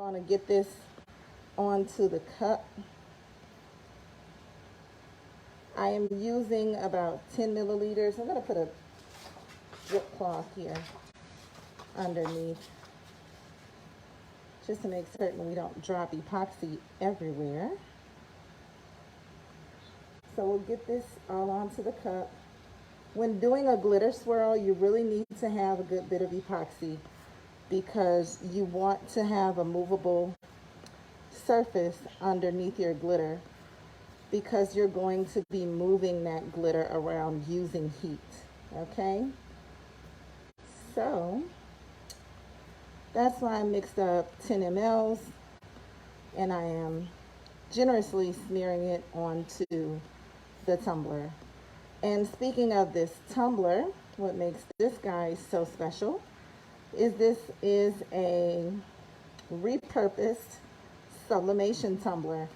going to get this onto the cup. I am using about 10 milliliters. I'm going to put a drip cloth here underneath just to make certain we don't drop epoxy everywhere. So we'll get this all onto the cup. When doing a glitter swirl, you really need to have a good bit of epoxy because you want to have a movable surface underneath your glitter because you're going to be moving that glitter around using heat, okay? So that's why I mixed up 10 mLs and I am generously smearing it onto the tumbler. And speaking of this tumbler, what makes this guy so special is this is a repurposed sublimation tumbler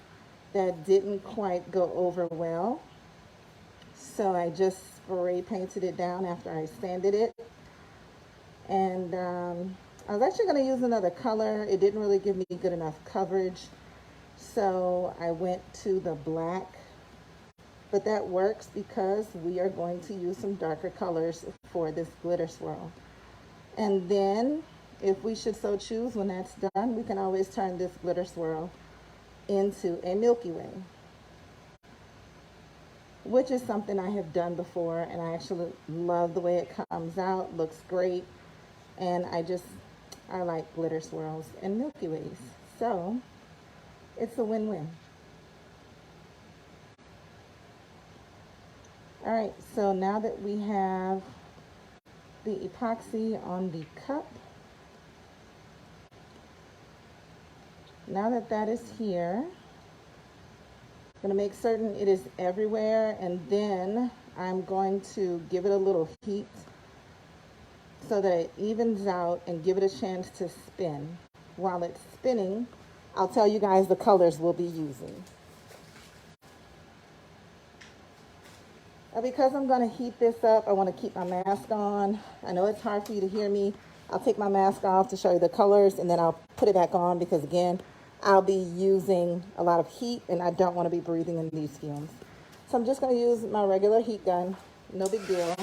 that didn't quite go over well. So I just spray painted it down after I sanded it. And I was actually going to use another color. It didn't really give me good enough coverage. So I went to the black. But that works because we are going to use some darker colors for this glitter swirl. And then if we should so choose, when that's done, we can always turn this glitter swirl into a Milky Way, which is something I have done before, and I actually love the way it comes out. Looks great, and I like glitter swirls and Milky Ways, so it's a win-win. All right, so now that we have the epoxy on the cup, now that that is here, I'm going to make certain it is everywhere, and then I'm going to give it a little heat so that it evens out and give it a chance to spin. While it's spinning, I'll tell you guys the colors we'll be using. Because I'm going to heat this up, I want to keep my mask on. I know it's hard for you to hear me. I'll take my mask off to show you the colors, and then I'll put it back on because, again, I'll be using a lot of heat, and I don't want to be breathing in these fumes. So I'm just going to use my regular heat gun. No big deal.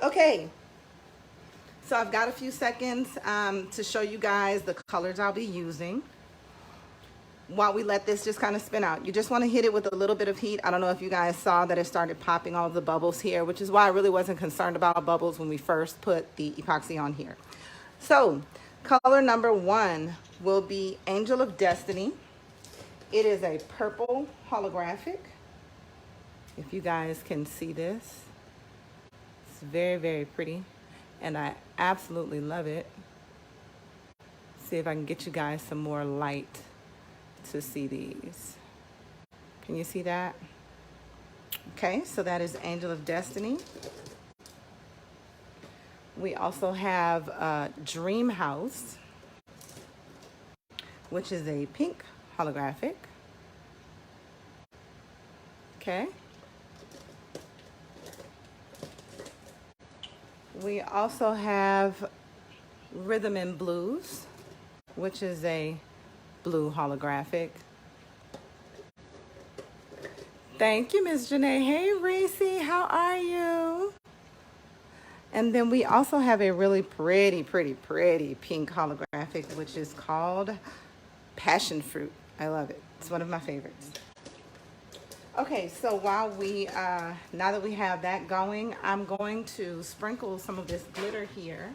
Okay, so I've got a few seconds to show you guys the colors I'll be using while we let this just kind of spin out. You just want to hit it with a little bit of heat. I don't know if you guys saw that it started popping all the bubbles here, which is why I really wasn't concerned about bubbles when we first put the epoxy on here. So color number 1 will be Angel of Destiny. It is a purple holographic. If you guys can see this. It's very, very pretty, and I absolutely love it. See if I can get you guys some more light to see these. Can you see that? Okay, so that is Angel of Destiny. We also have Dream House, which is a pink holographic. Okay. We also have Rhythm and Blues, which is a blue holographic. Thank you, Ms. Janae. Hey, Reese, how are you? And then we also have a really pretty pink holographic, which is called Passion Fruit. I love it. It's one of my favorites. Okay, so while now that we have that going, I'm going to sprinkle some of this glitter here.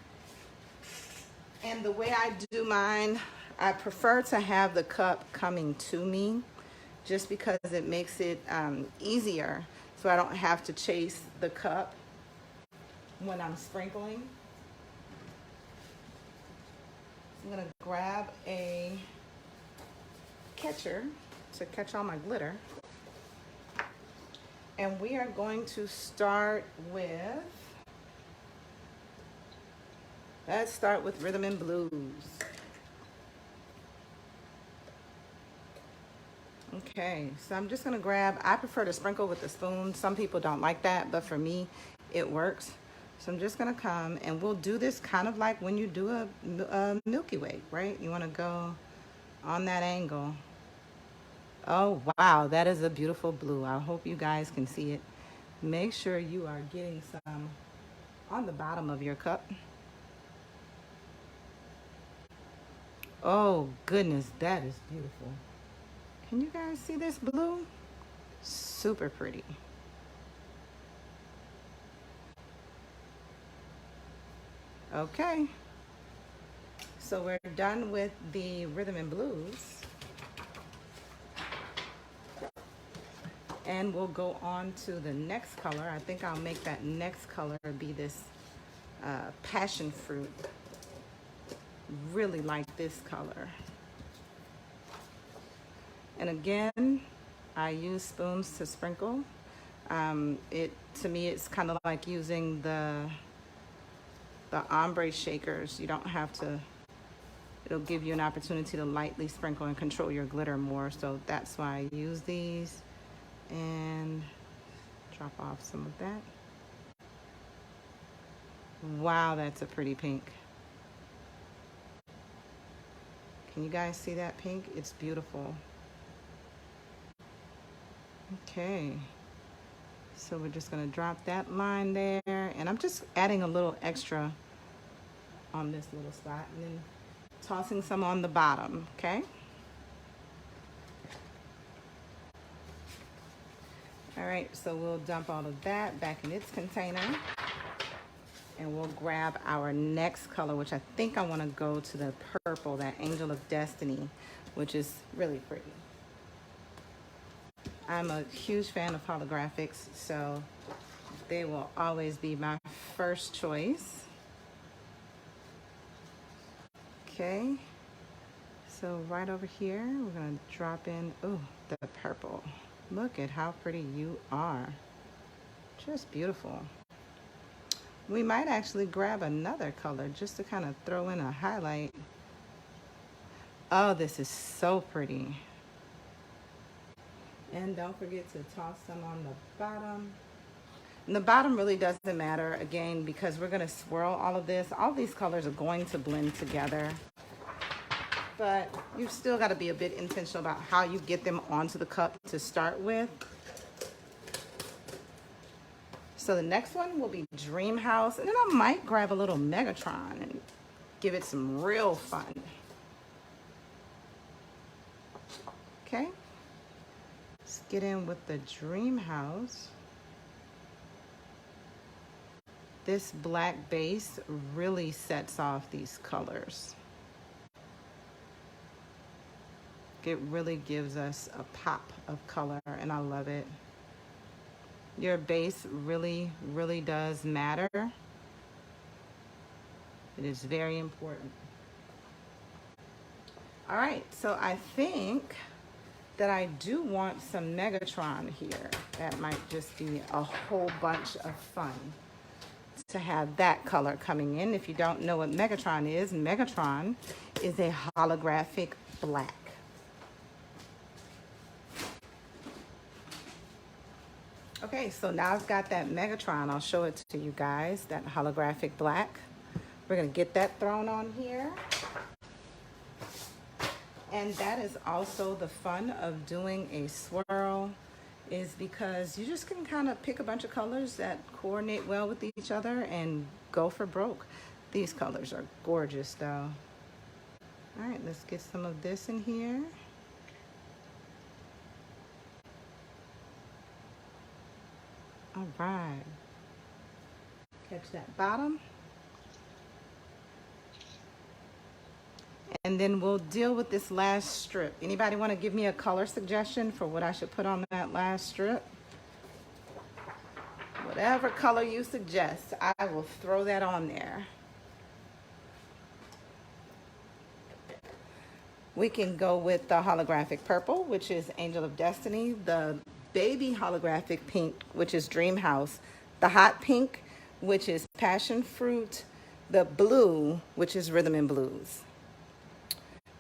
And the way I do mine, I prefer to have the cup coming to me just because it makes it easier so I don't have to chase the cup when I'm sprinkling. I'm gonna grab a catcher to catch all my glitter. And we are going to start with Let's start with Rhythm and Blues. Okay, so I'm just gonna grab, I prefer to sprinkle with the spoon. Some people don't like that, but for me, it works. So I'm just gonna come, and we'll do this kind of like when you do a Milky Way, right? You wanna go on that angle. Oh, wow, that is a beautiful blue. I hope you guys can see it. Make sure you are getting some on the bottom of your cup. Oh, goodness, that is beautiful. Can you guys see this blue? Super pretty. Okay, so we're done with the Rhythm and Blues. And we'll go on to the next color. I think I'll make that next color be this passion fruit. Really like this color. And again, I use spoons to sprinkle. To me, it's kind of like using the ombre shakers. You don't have to, it'll give you an opportunity to lightly sprinkle and control your glitter more. So that's why I use these. And drop off some of that. Wow, that's a pretty pink. Can you guys see that pink? It's beautiful. Okay, so we're just gonna drop that line there, and I'm just adding a little extra on this little spot and then tossing some on the bottom, okay? All right, so we'll dump all of that back in its container, and we'll grab our next color, which I think I want to go to the purple, that Angel of Destiny, which is really pretty. I'm a huge fan of holographics, so they will always be my first choice. Okay, so right over here, we're gonna drop in, oh, the purple. Look at how pretty you are. Just beautiful. We might actually grab another color just to kind of throw in a highlight. Oh, this is so pretty. And don't forget to toss some on the bottom. And the bottom really doesn't matter, again, because we're gonna swirl all of this. All these colors are going to blend together. But you've still gotta be a bit intentional about how you get them onto the cup to start with. So the next one will be Dream House, and then I might grab a little Megatron and give it some real fun. Okay, let's get in with the Dream House. This black base really sets off these colors. It really gives us a pop of color, and I love it. Your base really, really does matter. It is very important. All right, so I think that I do want some Megatron here. That might just be a whole bunch of fun to have that color coming in. If you don't know what Megatron is a holographic black. Okay, so now I've got that Megatron. I'll show it to you guys, that holographic black. We're gonna get that thrown on here. And that is also the fun of doing a swirl, is because you just can kind of pick a bunch of colors that coordinate well with each other and go for broke. These colors are gorgeous though. All right, let's get some of this in here. All right, catch that bottom. And then we'll deal with this last strip. Anybody want to give me a color suggestion for what I should put on that last strip? Whatever color you suggest, I will throw that on there. We can go with the holographic purple, which is Angel of Destiny, the baby holographic pink, which is Dream House, the hot pink, which is Passion Fruit, the blue, which is Rhythm and Blues.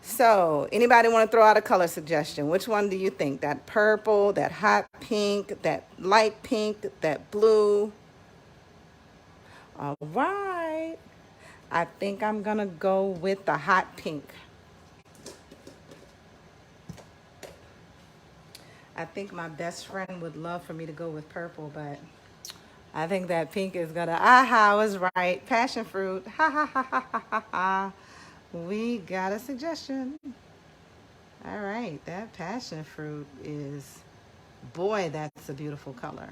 So anybody want to throw out a color suggestion? Which one do you think? That purple, that hot pink, that light pink, that blue? All right. I think I'm going to go with the hot pink. I think my best friend would love for me to go with purple, but I think that pink is going to, I was right. Passion fruit. Ha ha ha ha ha ha ha. We got a suggestion. All right, that passion fruit is, boy, that's a beautiful color.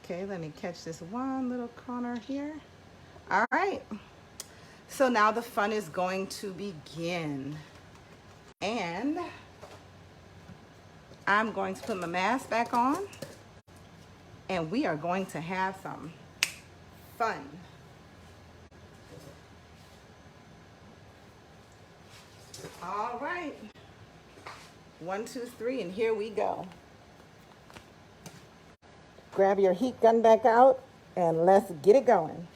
Okay, let me catch this one little corner here. All right, so now the fun is going to begin. And I'm going to put my mask back on, and we are going to have some fun. All right, 1, 2, 3, and here we go. Grab your heat gun back out and let's get it going.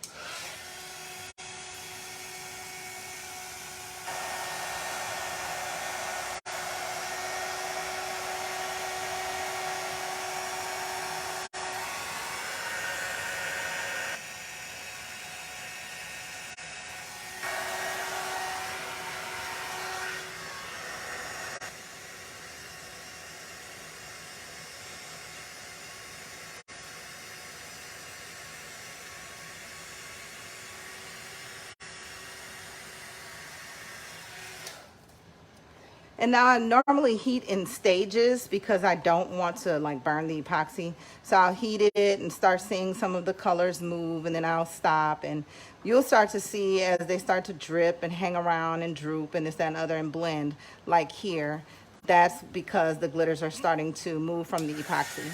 And now I normally heat in stages because I don't want to like burn the epoxy. So I'll heat it and start seeing some of the colors move, and then I'll stop, and you'll start to see as they start to drip and hang around and droop and this, that, and other and blend like here. That's because the glitters are starting to move from the epoxy.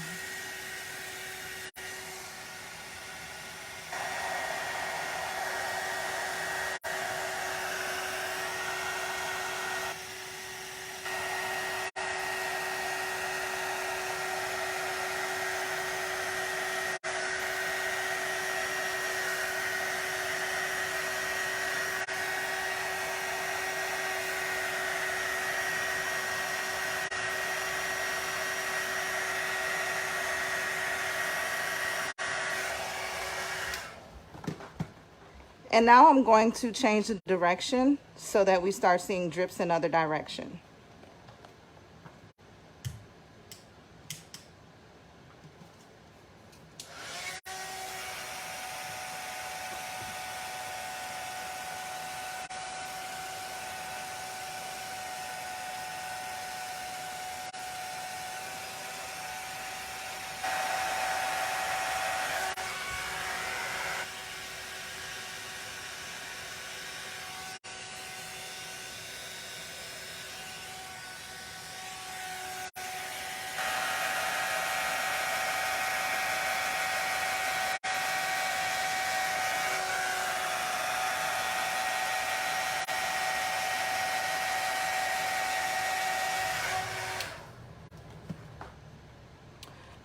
And now I'm going to change the direction so that we start seeing drips in other direction.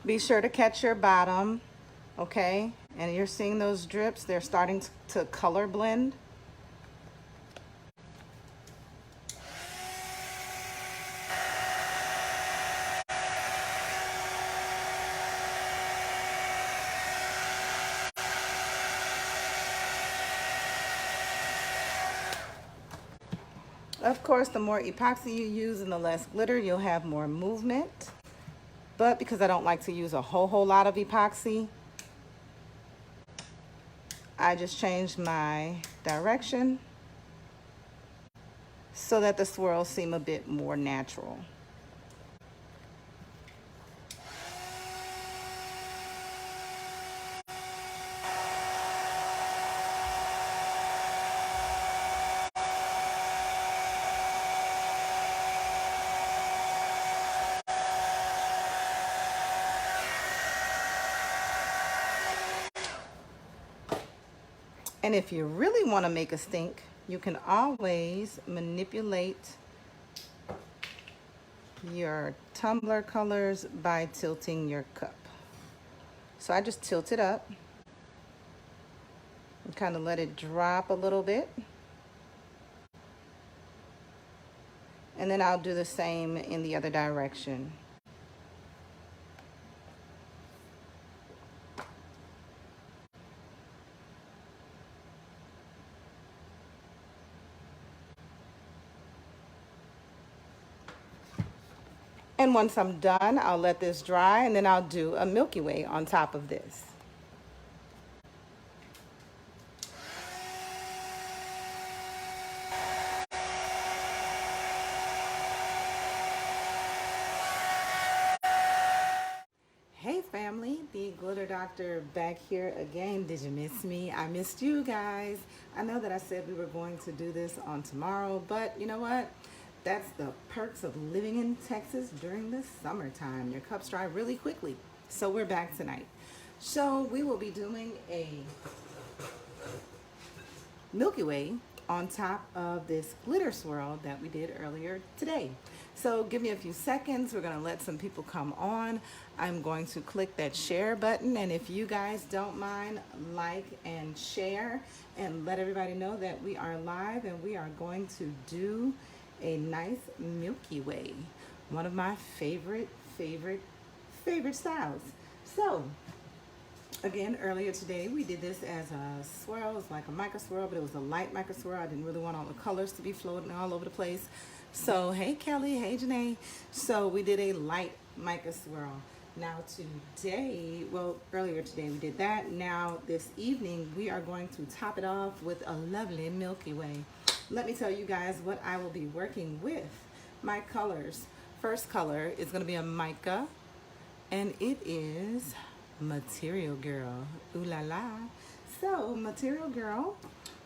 Be sure to catch your bottom, okay? And you're seeing those drips, they're starting to color blend. Of course, the more epoxy you use and the less glitter, you'll have more movement. But because I don't like to use a whole lot of epoxy, I just changed my direction so that the swirls seem a bit more natural. And if you really want to make a stink, you can always manipulate your tumbler colors by tilting your cup. So I just tilt it up and kind of let it drop a little bit. And then I'll do the same in the other direction. And once I'm done, I'll let this dry, and then I'll do a Milky Way on top of this. Hey family, the Glitter Doctor back here again. Did you miss me? I missed you guys. I know that I said we were going to do this on tomorrow, but you know what? That's the perks of living in Texas during the summertime. Your cups dry really quickly. So we're back tonight. So we will be doing a Milky Way on top of this glitter swirl that we did earlier today. So give me a few seconds. We're gonna let some people come on. I'm going to click that share button, and if you guys don't mind, like and share and let everybody know that we are live and we are going to do a nice Milky Way. One of my favorite styles. So again, earlier today we did this as a swirl. It was like a Mica swirl, but it was a light Mica swirl. I didn't really want all the colors to be floating all over the place. So hey Kelly, hey Janae. So we did a light Mica swirl. Now today, well earlier today we did that. Now this evening we are going to top it off with a lovely Milky Way. Let me tell you guys what I will be working with. My colors. First color is going to be a Mica, and it is Material Girl. Ooh la la. So Material Girl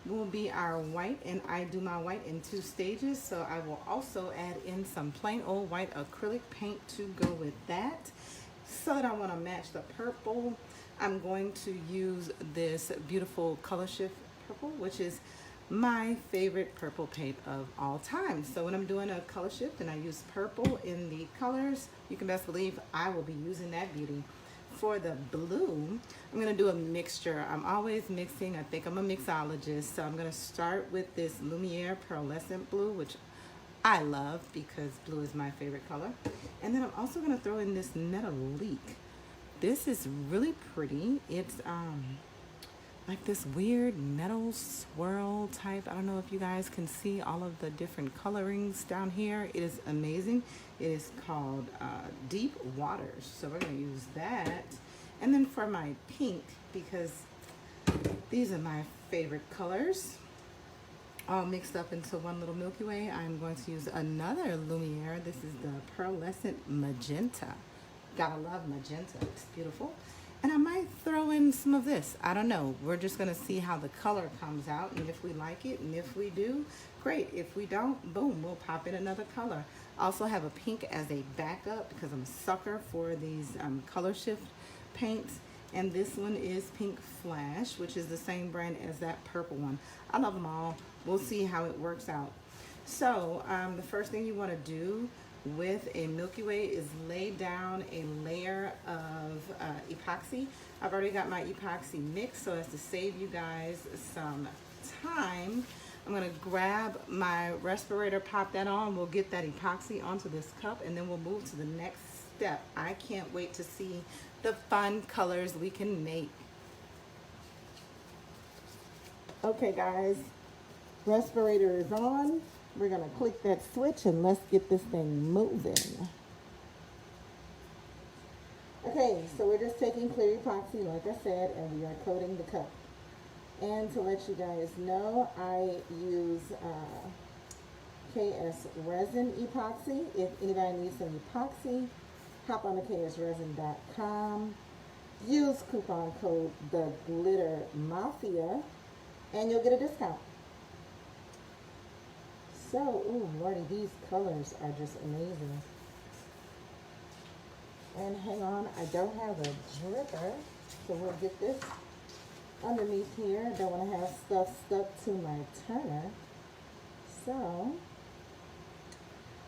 will be our white, and I do my white in 2 stages, so I will also add in some plain old white acrylic paint to go with that. So that I want to match the purple, I'm going to use this beautiful Color Shift purple, which is my favorite purple paint of all time. So when I'm doing a color shift and I use purple in the colors, you can best believe I will be using that beauty. For the blue, I'm gonna do a mixture. I'm always mixing. I think I'm a mixologist. So I'm gonna start with this Lumiere Pearlescent blue, which I love because blue is my favorite color. And then I'm also gonna throw in this Metallique. This is really pretty. It's like this weird metal swirl type. I don't know if you guys can see all of the different colorings down here. It is amazing. It is called Deep Waters. So we're gonna use that. And then for my pink, because these are my favorite colors, all mixed up into one little Milky Way, I'm going to use another Lumiere. This is the Pearlescent Magenta. Gotta love magenta, it's beautiful. And I might throw in some of this. I don't know. We're just gonna see how the color comes out, and if we like it, and if we do, great. If we don't, boom, we'll pop in another color. I also have a pink as a backup because I'm a sucker for these color shift paints. And this one is Pink Flash, which is the same brand as that purple one. I love them all. We'll see how it works out. So the first thing you wanna do with a Milky Way is lay down a layer of epoxy. I've already got my epoxy mixed, so as to save you guys some time, I'm gonna grab my respirator, pop that on, we'll get that epoxy onto this cup, and then we'll move to the next step. I can't wait to see the fun colors we can make. Okay guys, respirator is on. We're gonna click that switch and let's get this thing moving. Okay, so we're just taking clear epoxy, like I said, and we are coating the cup. And to let you guys know, I use KS Resin epoxy. If anybody needs some epoxy, hop on to ksresin.com. Use coupon code TheGlitterMafia, and you'll get a discount. So, ooh, Lordy, these colors are just amazing. And hang on, I don't have a dripper, so we'll get this underneath here. I don't want to have stuff stuck to my turner. So,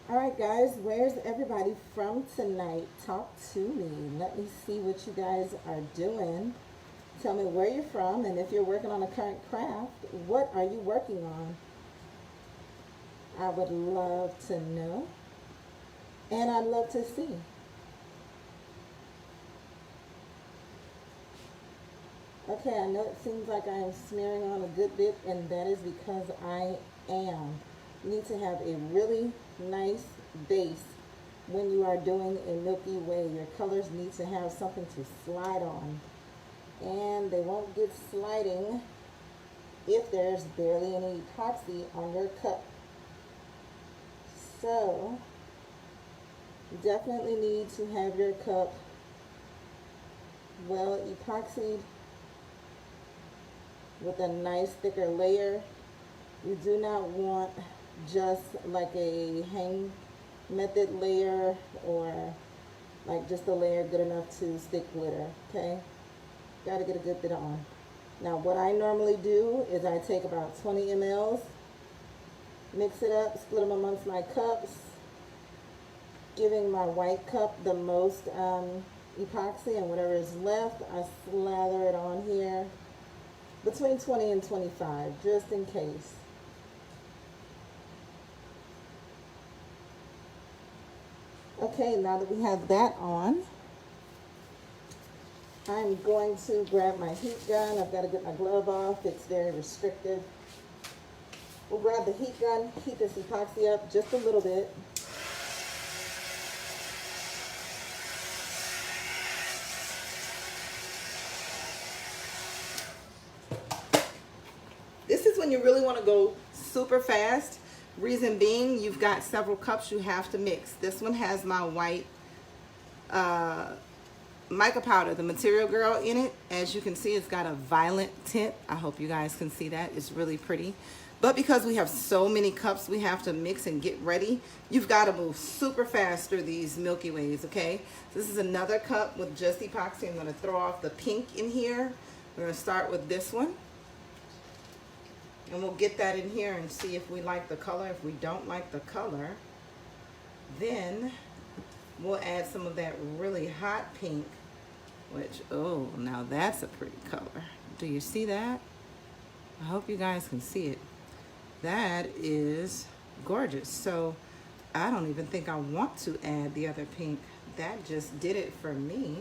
All right, guys, where's everybody from tonight? Talk to me. Let me see what you guys are doing. Tell me where you're from, and if you're working on a current craft, what are you working on? I would love to know, and I'd love to see. Okay, I know it seems like I am smearing on a good bit, and that is because I am. You need to have a really nice base when you are doing a Milky Way. Your colors need to have something to slide on, and they won't get sliding if there's barely any epoxy on your cup. So, you definitely need to have your cup well epoxied with a nice thicker layer. You do not want just like a hang method layer or like just a layer good enough to stick glitter, okay? Gotta get a good bit on. Now what I normally do is I take about 20 mLs, mix it up, split them amongst my cups, giving my white cup the most epoxy, and whatever is left, I slather it on here between 20 and 25, just in case. Okay, now that we have that on, I'm going to grab my heat gun. I've got to get my glove off. It's very restrictive. We'll grab the heat gun, heat this epoxy up just a little bit. This is when you really want to go super fast. Reason being, you've got several cups you have to mix. This one has my white mica powder, the Material Girl, in it. As you can see, it's got a violet tint. I hope you guys can see that. It's really pretty. But because we have so many cups we have to mix and get ready, you've got to move super fast through these Milky Ways, okay? So this is another cup with just epoxy. I'm going to throw off the pink in here. We're going to start with this one. And we'll get that in here and see if we like the color. If we don't like the color, then we'll add some of that really hot pink, which, oh, now that's a pretty color. Do you see that? I hope you guys can see it. That is gorgeous. So I don't even think I want to add the other pink. That just did it for me.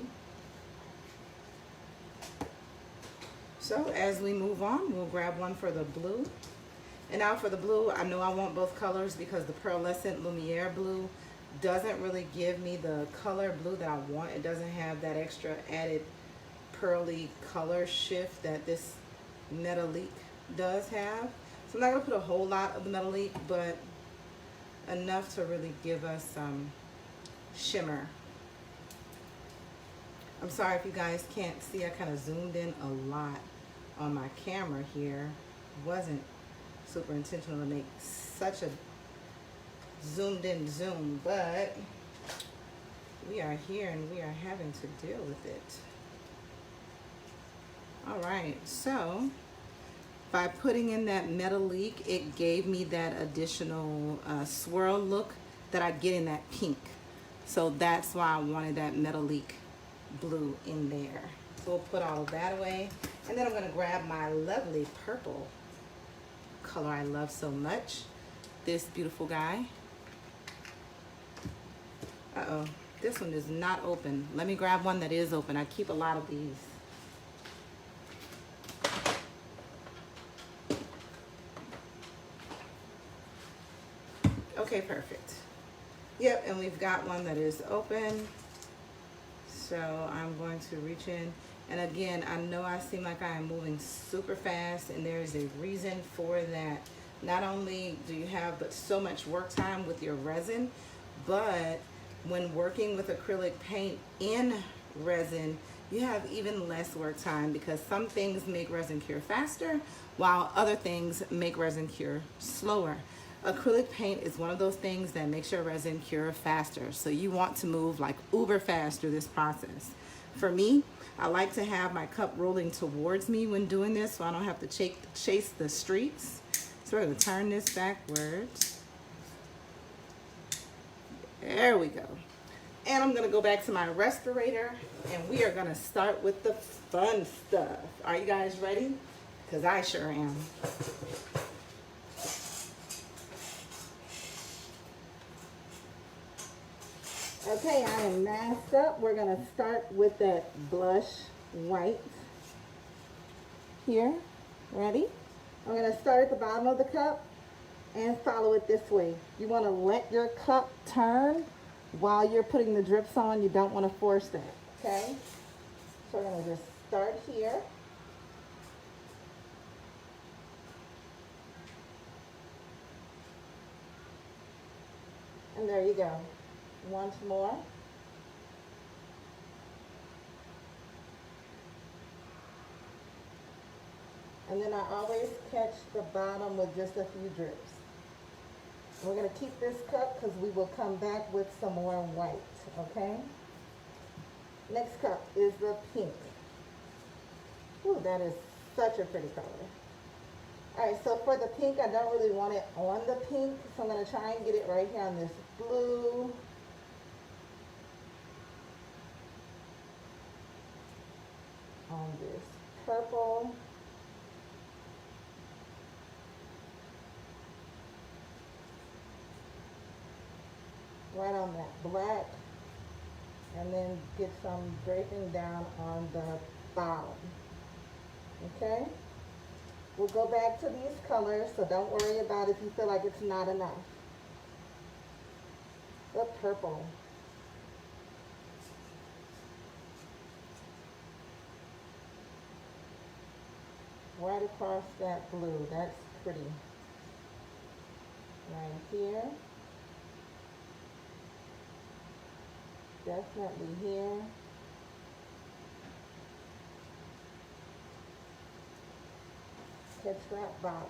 So as we move on, we'll grab one for the blue. And now for the blue, I know I want both colors because the Pearlescent Lumiere blue doesn't really give me the color blue that I want. It doesn't have that extra added pearly color shift that this Metallique does have. So I'm not gonna put a whole lot of the Metallique, but enough to really give us some shimmer. I'm sorry if you guys can't see, I kind of zoomed in a lot on my camera here. Wasn't super intentional to make such a zoomed in zoom, but we are here and we are having to deal with it. All right, so by putting in that Metallique, it gave me that additional swirl look that I get in that pink. So that's why I wanted that Metallique blue in there. So we'll put all of that away. And then I'm gonna grab my lovely purple color I love so much. This beautiful guy. Uh-oh, this one is not open. Let me grab one that is open. I keep a lot of these. Okay, perfect. Yep, and we've got one that is open. So I'm going to reach in. And again, I know I seem like I am moving super fast, and there is a reason for that. Not only do you have but so much work time with your resin, but when working with acrylic paint in resin, you have even less work time because some things make resin cure faster while other things make resin cure slower. Acrylic paint is one of those things that makes your resin cure faster. So you want to move like uber fast through this process. For me, I like to have my cup rolling towards me when doing this so I don't have to chase the streaks. So we're gonna turn this backwards. There we go. And I'm gonna go back to my respirator and we are gonna start with the fun stuff. Are you guys ready? Because I sure am. Okay, I am masked up. We're gonna start with that blush white here. Ready? I'm gonna start at the bottom of the cup and follow it this way. You wanna let your cup turn while you're putting the drips on. You don't wanna force that, okay? So we're gonna just start here. And there you go. Once more. And then I always catch the bottom with just a few drips. We're going to keep this cup because we will come back with some more white, okay? Next cup is the pink. Ooh, that is such a pretty color. All right, so for the pink, I don't really want it on the pink, so I'm going to try and get it right here on this blue. On this purple. Right on that black, and then get some draping down on the bottom. Okay? We'll go back to these colors, so don't worry about if you feel like it's not enough. The purple. Right across that blue. That's pretty. Right here. Definitely here. Catch that bottom.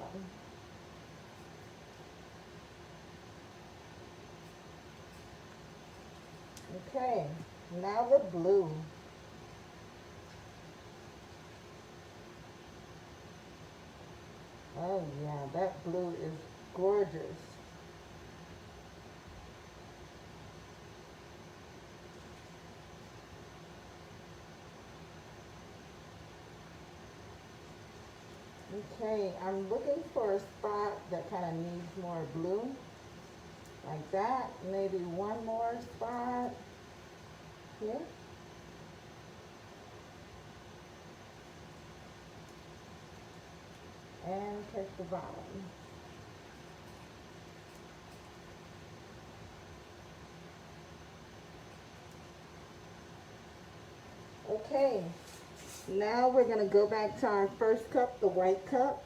Okay, now the blue. Oh yeah, that blue is gorgeous. Okay, I'm looking for a spot that kind of needs more blue, like that. Maybe one more spot here. And catch the bottom. Okay. Now we're going to go back to our first cup, the white cup.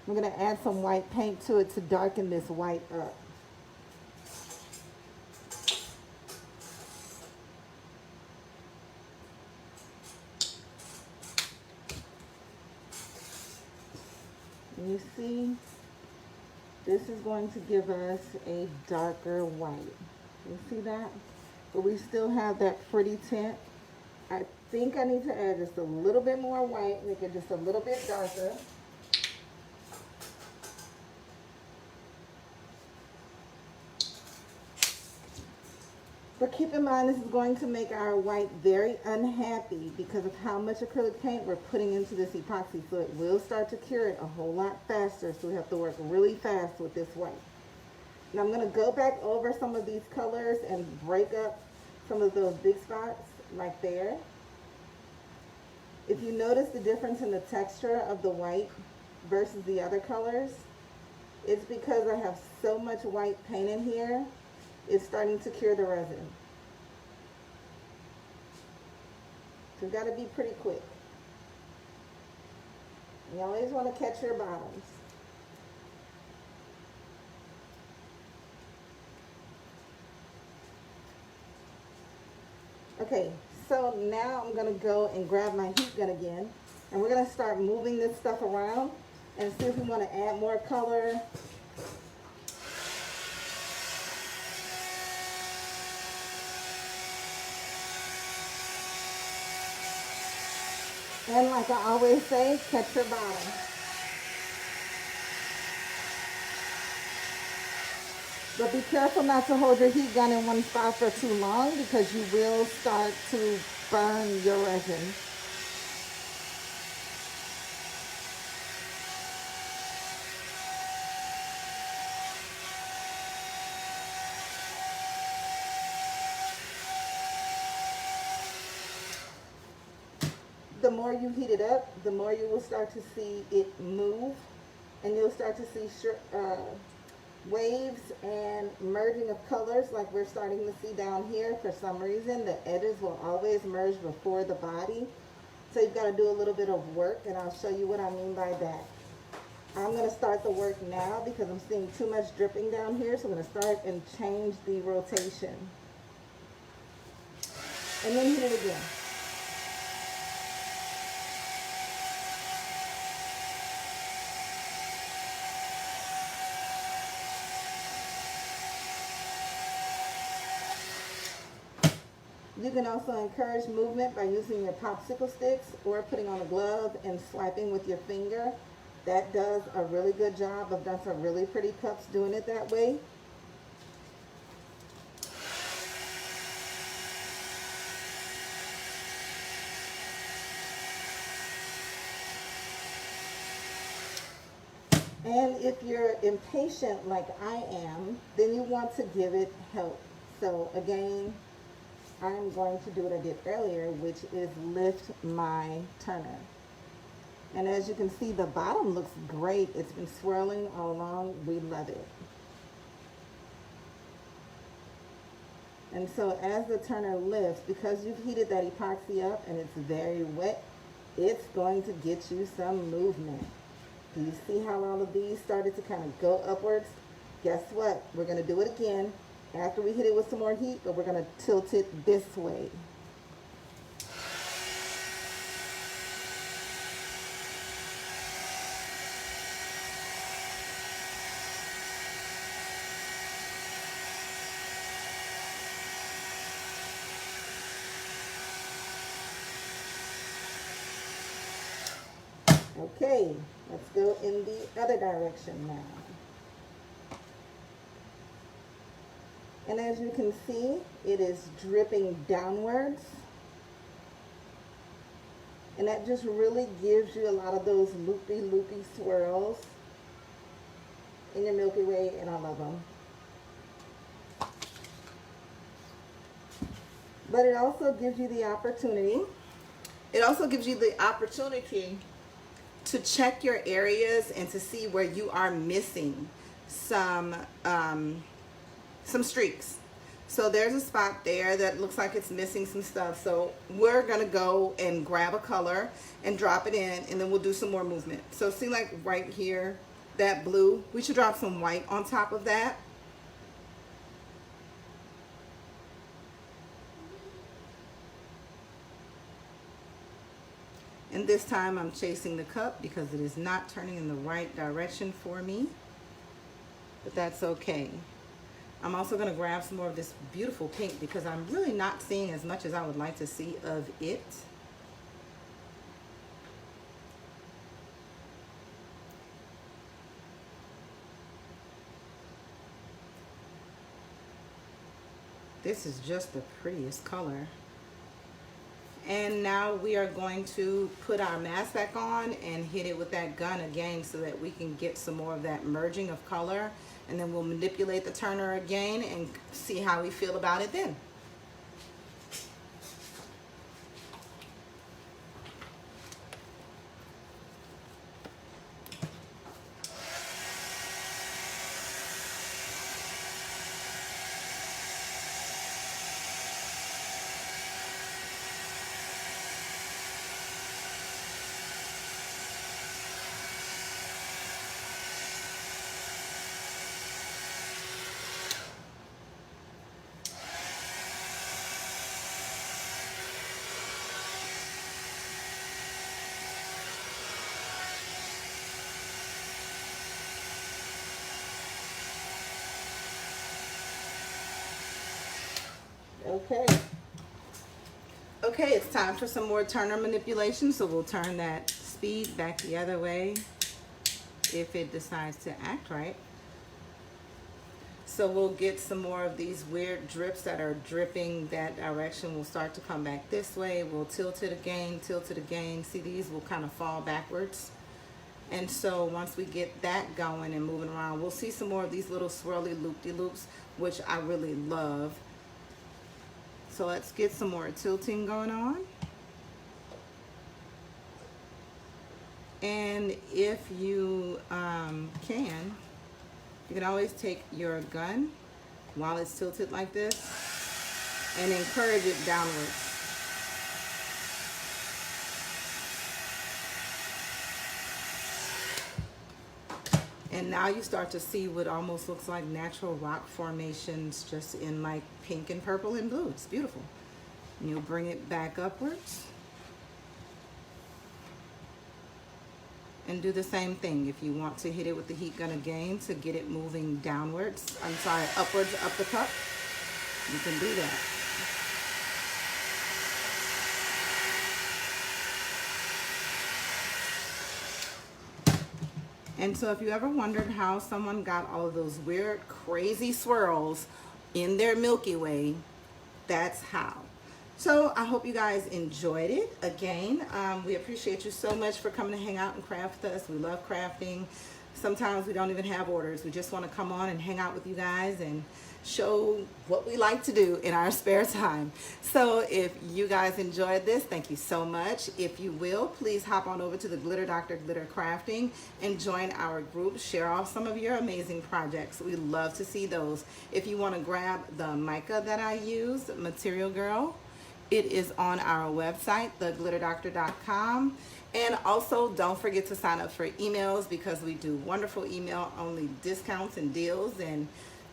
We're going to add some white paint to it to darken this white up. You see, this is going to give us a darker white. You see that? But we still have that pretty tint. I think I need to add just a little bit more white, make it just a little bit darker. But keep in mind, this is going to make our white very unhappy because of how much acrylic paint we're putting into this epoxy. So it will start to cure it a whole lot faster. So we have to work really fast with this white. Now I'm going to go back over some of these colors and break up some of those big spots right there. If you notice the difference in the texture of the white versus the other colors, it's because I have so much white paint in here. It's starting to cure the resin. So you've got to be pretty quick. You always want to catch your bottoms. Okay, so now I'm going to go and grab my heat gun again, and we're going to start moving this stuff around and see if we want to add more color. And like I always say, catch your bottom. But be careful not to hold your heat gun in one spot for too long because you will start to burn your resin. The more you heat it up, the more you will start to see it move, and you'll start to see waves and merging of colors like we're starting to see down here. For some reason, the edges will always merge before the body. So you've got to do a little bit of work, and I'll show you what I mean by that. I'm going to start the work now because I'm seeing too much dripping down here. So I'm going to start and change the rotation. And then hit it again. You can also encourage movement by using your popsicle sticks or putting on a glove and swiping with your finger. That does a really good job. I've done some really pretty cups doing it that way. And if you're impatient like I am, then you want to give it help. So again, I'm going to do what I did earlier, which is lift my turner. And as you can see, the bottom looks great. It's been swirling all along. We love it. And so as the turner lifts, because you've heated that epoxy up and it's very wet, it's going to get you some movement. Do you see how all of these started to kind of go upwards? Guess what? We're going to do it again after we hit it with some more heat, but we're going to tilt it this way. Okay, let's go in the other direction now. And as you can see, it is dripping downwards. And that just really gives you a lot of those loopy swirls in your Milky Way, and I love them. But it also gives you the opportunity, to check your areas and to see where you are missing some streaks. So there's a spot there that looks like it's missing some stuff. So we're gonna go and grab a color and drop it in, and then we'll do some more movement. So see, like right here, that blue, we should drop some white on top of that. And this time I'm chasing the cup because it is not turning in the right direction for me, but that's okay. I'm also going to grab some more of this beautiful pink because I'm really not seeing as much as I would like to see of it. This is just the prettiest color. And now we are going to put our mask back on and hit it with that gun again so that we can get some more of that merging of color. And then we'll manipulate the turner again and see how we feel about it then. Okay, it's time for some more turner manipulation, so we'll turn that speed back the other way if it decides to act right. So we'll get some more of these weird drips that are dripping that direction. We'll start to come back this way. We'll tilt it again, tilt it again. See, these will kind of fall backwards. And so once we get that going and moving around, we'll see some more of these little swirly loop-de-loops, which I really love. So let's get some more tilting going on. And if you can, you can always take your gun while it's tilted like this and encourage it downwards. And now you start to see what almost looks like natural rock formations, just in like pink and purple and blue. It's beautiful. And you'll bring it back upwards. And do the same thing if you want to hit it with the heat gun again to get it moving downwards. I'm sorry, upwards, up the cup. You can do that. And so if you ever wondered how someone got all of those weird, crazy swirls in their Milky Way, that's how. So I hope you guys enjoyed it. Again, we appreciate you so much for coming to hang out and craft with us. We love crafting. Sometimes we don't even have orders. We just want to come on and hang out with you guys and show what we like to do in our spare time. So if you guys enjoyed this, thank you so much. If you will, please hop on over to the Glitter Doctor Glitter Crafting and join our group. Share off some of your amazing projects. We love to see those. If you want to grab the mica that I use, Material Girl, it is on our website, theglitterdoctor.com. And also don't forget to sign up for emails, because we do wonderful email only discounts and deals and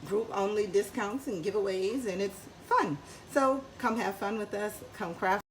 group only discounts and giveaways, and it's fun. So come have fun with us, come craft.